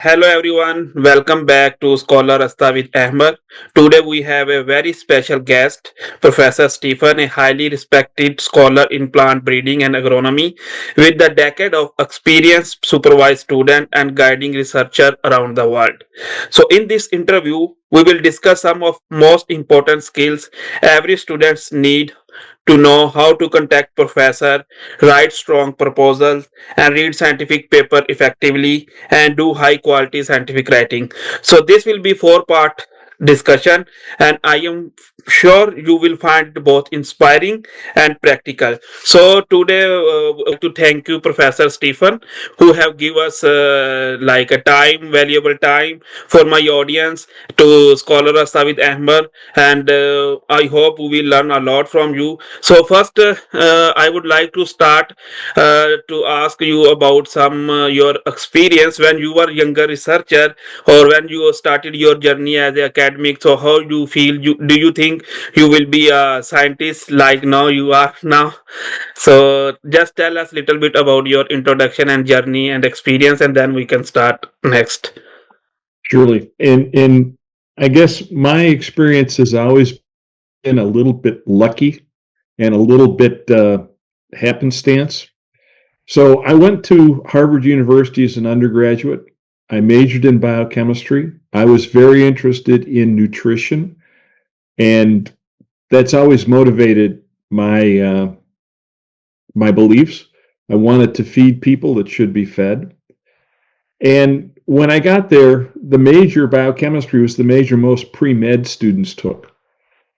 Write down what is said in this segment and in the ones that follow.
Hello everyone, welcome back to ScholarRaasta with Ahmar. Today we have a very special guest, Professor Stephen, a highly respected scholar in plant breeding and agronomy with a decade of experience, supervised student and guiding researcher around the world. So in this interview, we will discuss some of most important skills every students need to know how to contact professor, write strong proposals, and read scientific paper effectively and do high quality scientific writing. So this will be four part discussion and I am sure you will find it both inspiring and practical. So today to thank you Professor Stephen who have give us like a time valuable time for my audience to Scholar Rasta with Ahmar and I hope we will learn a lot from you. So first I would like to start to ask you about some your experience when you were younger researcher or when you started your journey as an academic. So how you feel? Do you think you will be a scientist like now you are now? So just tell us a little bit about your introduction and journey and experience, and then we can start next. Surely. And I guess my experience has always been a little bit lucky and a little bit happenstance. So I went to Harvard University as an undergraduate. I majored in biochemistry. I was very interested in nutrition, and that's always motivated my beliefs. I wanted to feed people that should be fed. And when I got there, the major biochemistry was the major most pre-med students took.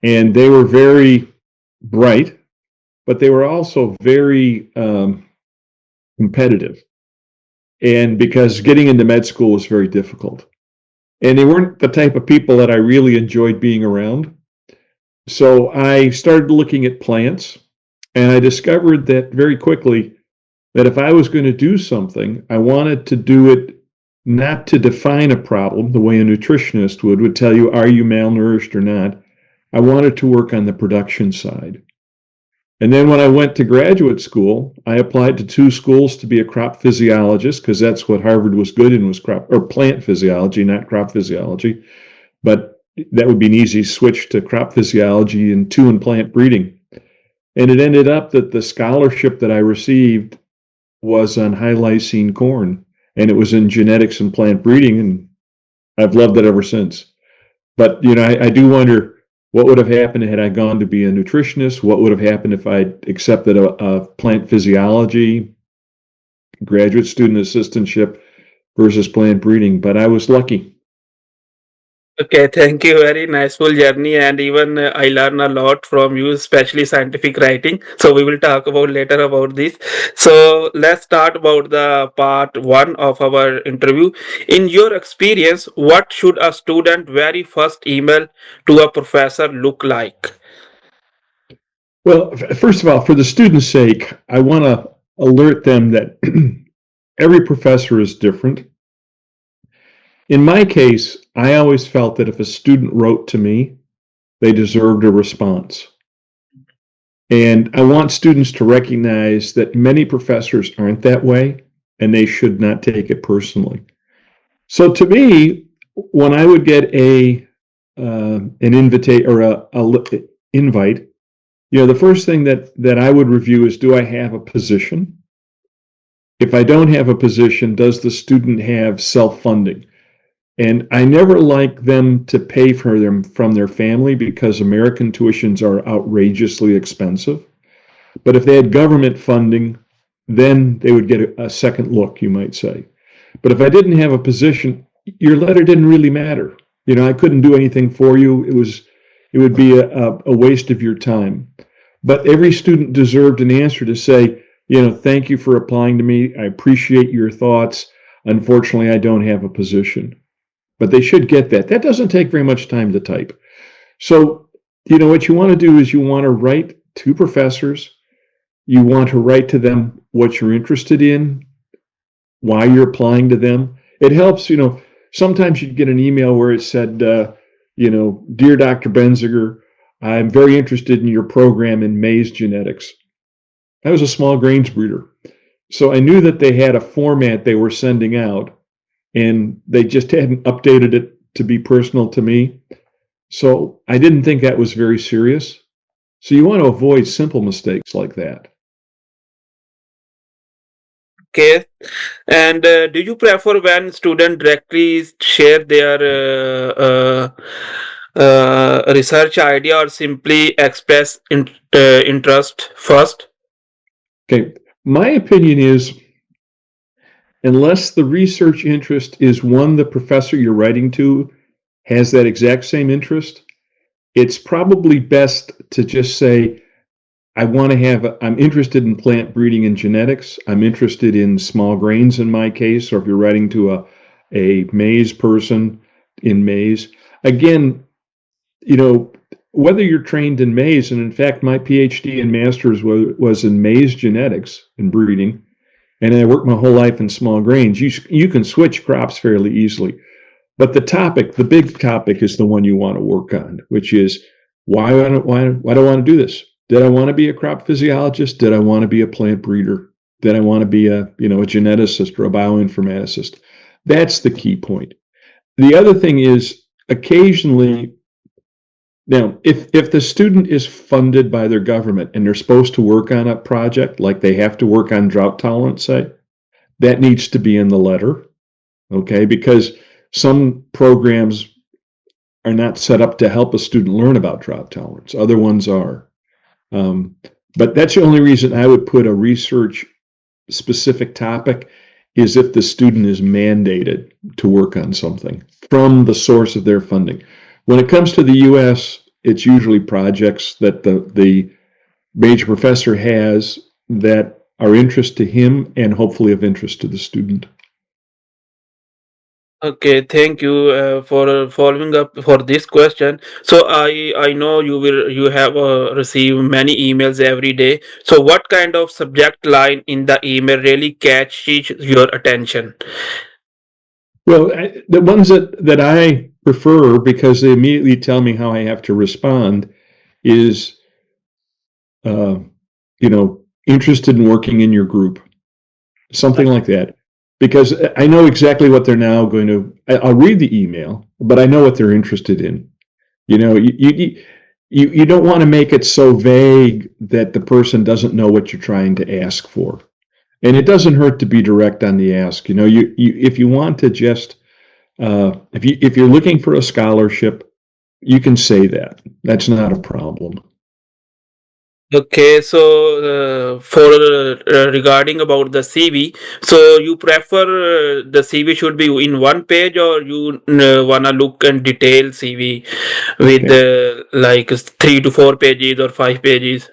And they were very bright, but they were also very competitive. And because getting into med school was very difficult. And they weren't the type of people that I really enjoyed being around. So I started looking at plants, and I discovered that very quickly that if I was going to do something, I wanted to do it not to define a problem the way a nutritionist would tell you, are you malnourished or not? I wanted to work on the production side. And then when I went to graduate school, I applied to two schools to be a crop physiologist, because that's what Harvard was good in, was plant physiology, not crop physiology. But that would be an easy switch to crop physiology, and two in plant breeding. And it ended up that the scholarship that I received was on high lysine corn, and it was in genetics and plant breeding, and I've loved it ever since. But, I do wonder what would have happened had I gone to be a nutritionist. What would have happened if I accepted a plant physiology graduate student assistantship versus plant breeding? But I was lucky. Okay, thank you. Very nice full journey, and even I learn a lot from you, especially scientific writing. So we will talk about later about this. So let's start about the part one of our interview. In your experience, what should a student very first email to a professor look like? Well, first of all, for the student's sake, I want to alert them that every professor is different. In my case, I always felt that if a student wrote to me, they deserved a response. And I want students to recognize that many professors aren't that way, and they should not take it personally. So to me, when I would get an invite or a invite, the first thing that I would review is, do I have a position? If I don't have a position, does the student have self-funding? And I never like them to pay for them from their family, because American tuitions are outrageously expensive. But if they had government funding, then they would get a second look, you might say. But if I didn't have a position, your letter didn't really matter. I couldn't do anything for you. It would be a waste of your time. But every student deserved an answer to say, thank you for applying to me. I appreciate your thoughts. Unfortunately, I don't have a position. But they should get that. That doesn't take very much time to type. So, what you want to do is you want to write to professors. You want to write to them what you're interested in, why you're applying to them. It helps, sometimes you'd get an email where it said, Dear Dr. Benziger, I'm very interested in your program in maize genetics. I was a small grains breeder. So I knew that they had a format they were sending out. and they just hadn't updated it to be personal to me. So I didn't think that was very serious. So you want to avoid simple mistakes like that. Okay. And do you prefer when students directly share their research idea or simply express interest first? Okay. My opinion is, unless the research interest is one the professor you're writing to has that exact same interest, it's probably best to just say, I'm interested in plant breeding and genetics. I'm interested in small grains in my case, or if you're writing to a maize person in maize. Again, whether you're trained in maize, and in fact, my PhD and master's was in maize genetics and breeding, and I worked my whole life in small grains. You can switch crops fairly easily. But the big topic is the one you want to work on, which is, why do I want to do this? Did I want to be a crop physiologist? Did I want to be a plant breeder? Did I want to be a geneticist or a bioinformaticist? That's the key point. The other thing is, occasionally, now, if the student is funded by their government and they're supposed to work on a project, like they have to work on drought tolerance, say, that needs to be in the letter, okay? Because some programs are not set up to help a student learn about drought tolerance. Other ones are. But that's the only reason I would put a research specific topic, is if the student is mandated to work on something from the source of their funding. When it comes to the U.S., it's usually projects that the major professor has that are interest to him and hopefully of interest to the student. Okay, thank you for following up for this question. So I know you have received many emails every day. So what kind of subject line in the email really catches your attention? Well, the ones that I prefer, because they immediately tell me how I have to respond, is interested in working in your group, something like that. Because I know exactly what they're now going to. I'll read the email, but I know what they're interested in. You don't want to make it so vague that the person doesn't know what you're trying to ask for. And it doesn't hurt to be direct on the ask. If you want to just, if you're looking for a scholarship, you can say that. That's not a problem. Okay, so for regarding about the CV, so you prefer the CV should be in one page, or you wanna look and detail CV with like 3 to 4 pages or 5 pages?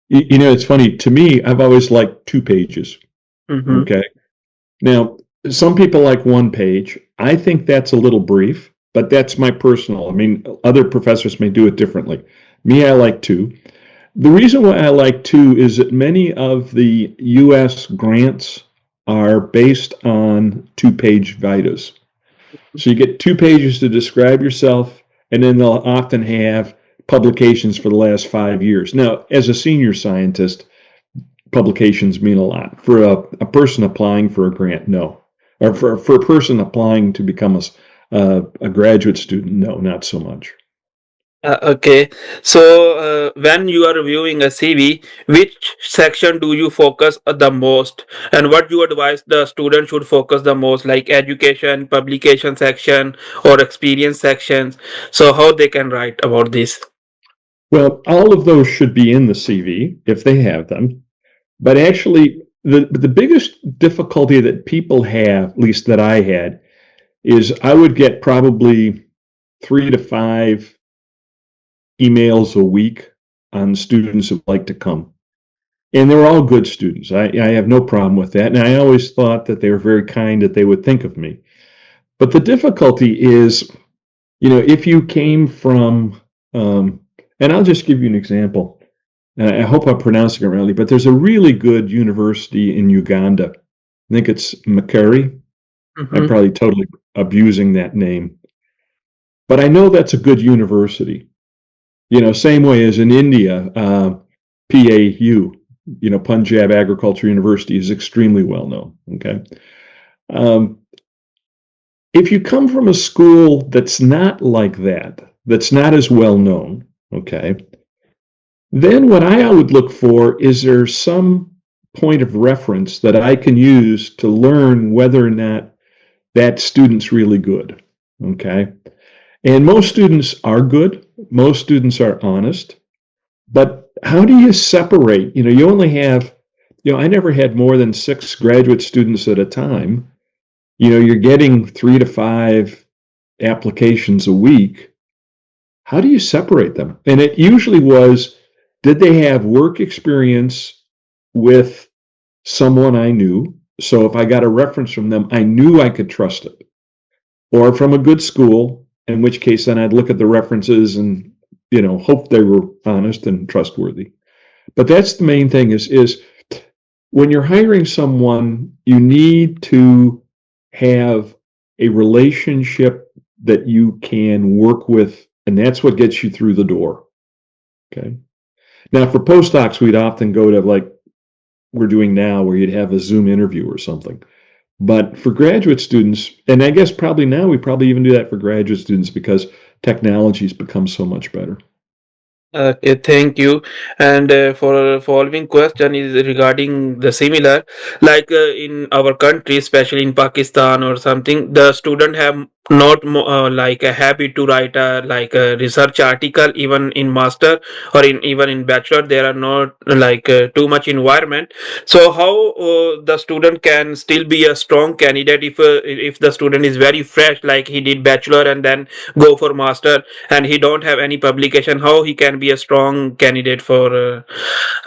It's funny, to me, I've always liked 2 pages. Mm-hmm. Okay. Now, some people like 1 page. I think that's a little brief, but that's my personal. I mean, other professors may do it differently. Me, I like 2. The reason why I like 2 is that many of the U.S. grants are based on 2-page vitas. So you get 2 pages to describe yourself, and then they'll often have publications for the last 5 years. Now, as a senior scientist, publications mean a lot. For a person applying for a grant, no. Or for a person applying to become a graduate student, no, not so much. Okay, so when you are reviewing a CV, which section do you focus the most, and what you advise the student should focus the most, like education, publication section, or experience sections? So how they can write about this? Well, all of those should be in the CV if they have them. But actually, the biggest difficulty that people have, at least that I had, is I would get probably 3 to 5 emails a week on students who like to come. And they were all good students. I have no problem with that. And I always thought that they were very kind, that they would think of me. But the difficulty is, if you came from, and I'll just give you an example. I hope I'm pronouncing it rightly, but there's a really good university in Uganda. I think it's Makere. Mm-hmm. I'm probably totally abusing that name. But I know that's a good university. Same way as in India, PAU, Punjab Agriculture University is extremely well known. Okay. If you come from a school that's not like that, that's not as well known, okay, then what I would look for is there some point of reference that I can use to learn whether or not that student's really good, okay? And most students are good. Most students are honest. But how do you separate? You only have, I never had more than 6 graduate students at a time. You're getting 3 to 5 applications a week. How do you separate them? And it usually was, did they have work experience with someone I knew? So if I got a reference from them, I knew I could trust it. Or from a good school, in which case then I'd look at the references and, hope they were honest and trustworthy. But that's the main thing is when you're hiring someone, you need to have a relationship that you can work with, and that's what gets you through the door. Okay. Now, for postdocs, we'd often go to like we're doing now, where you'd have a Zoom interview or something. But for graduate students, and I guess probably now we probably even do that for graduate students because technology's become so much better. Okay, thank you. And for following question is regarding the similar, like in our country, especially in Pakistan or something, the student have not like a habit to write a research article even in master or even in bachelor. There are not like too much environment. So how the student can still be a strong candidate if the student is very fresh, like he did bachelor and then go for master and he don't have any publication, how he can be a strong candidate for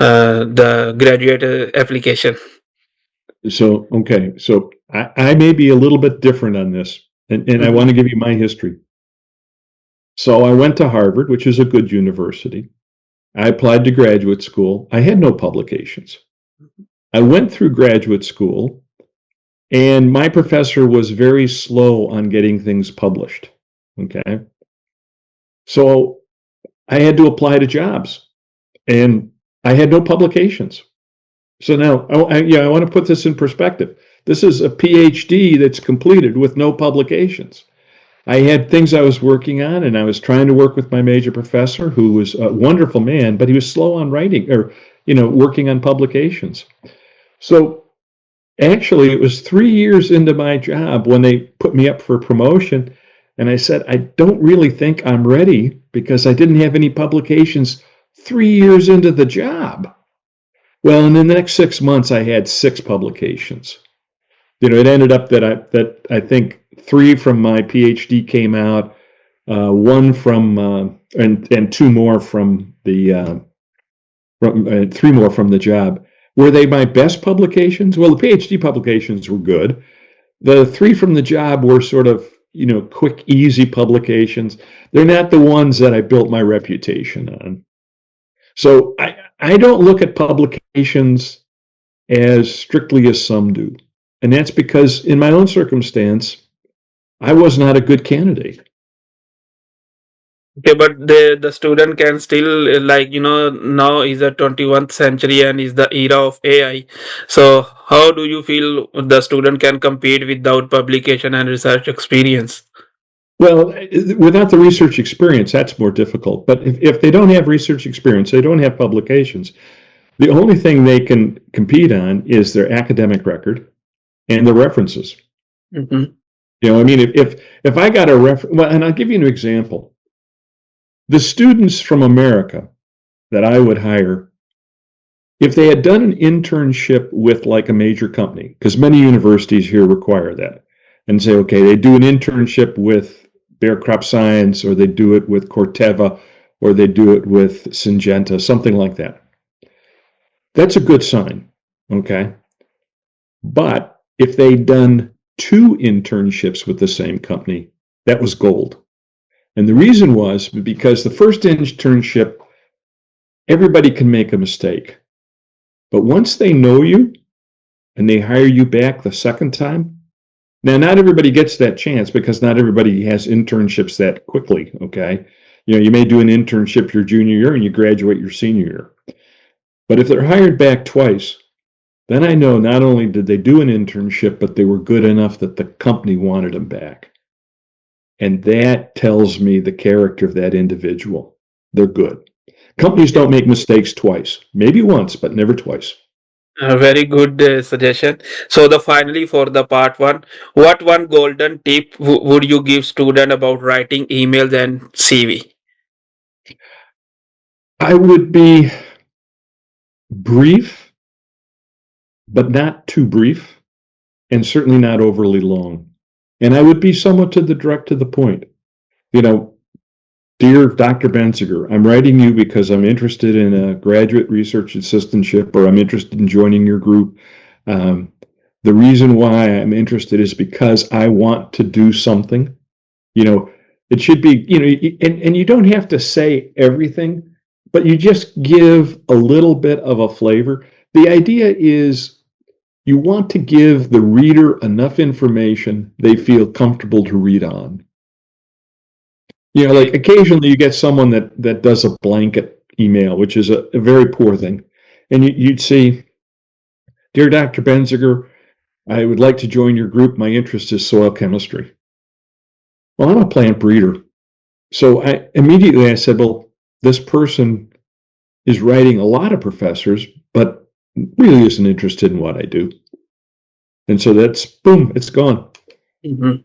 the graduate application? So, okay. So I may be a little bit different on this, and I want to give you my history. So I went to Harvard, which is a good university. I applied to graduate school. I had no publications. I went through graduate school, and my professor was very slow on getting things published. Okay. So I had to apply to jobs, and I had no publications. So now, I want to put this in perspective. This is a PhD that's completed with no publications. I had things I was working on, and I was trying to work with my major professor, who was a wonderful man, but he was slow on writing or, working on publications. So actually, it was 3 years into my job when they put me up for promotion. And I said, I don't really think I'm ready because I didn't have any publications 3 years into the job. Well, in the next 6 months, I had 6 publications. It ended up that I think 3 from my PhD came out, 1 from and 2 more from the 3 more from the job. Were they my best publications? Well, the PhD publications were good. The 3 from the job were sort of quick, easy publications. They're not the ones that I built my reputation on. So I don't look at publications as strictly as some do. And that's because in my own circumstance, I was not a good candidate. Okay, but the student can still now is the 21st century and is the era of AI. So how do you feel the student can compete without publication and research experience? Well, without the research experience, that's more difficult. But if they don't have research experience, they don't have publications, the only thing they can compete on is their academic record and the references. Mm-hmm. If I got a well, and I'll give you an example. The students from America that I would hire, if they had done an internship with like a major company, because many universities here require that, and say, okay, they do an internship with Bayer Crop Science, or they do it with Corteva, or they do it with Syngenta, something like that. That's a good sign, okay? But if they'd done 2 internships with the same company, that was gold. And the reason was because the first internship, everybody can make a mistake. But once they know you and they hire you back the second time, now not everybody gets that chance because not everybody has internships that quickly, okay? You may do an internship your junior year and you graduate your senior year. But if they're hired back twice, then I know not only did they do an internship, but they were good enough that the company wanted them back. And that tells me the character of that individual. They're good. Companies don't make mistakes twice. Maybe once, but never twice. A very good suggestion. So finally for the part one, what one golden tip would you give student about writing emails and CV? I would be brief, but not too brief, and certainly not overly long. And I would be somewhat direct to the point. Dear Dr. Benziger, I'm writing you because I'm interested in a graduate research assistantship, or I'm interested in joining your group. The reason why I'm interested is because I want to do something. It should be, and you don't have to say everything, but you just give a little bit of a flavor. The idea is you want to give the reader enough information they feel comfortable to read on. Like occasionally you get someone that does a blanket email, which is a very poor thing. And you'd see, Dear Dr. Benziger, I would like to join your group. My interest is soil chemistry. Well, I'm a plant breeder. So I said, well, this person is writing a lot of professors, but really isn't interested in what I do. And so that's, boom, it's gone. Mhm.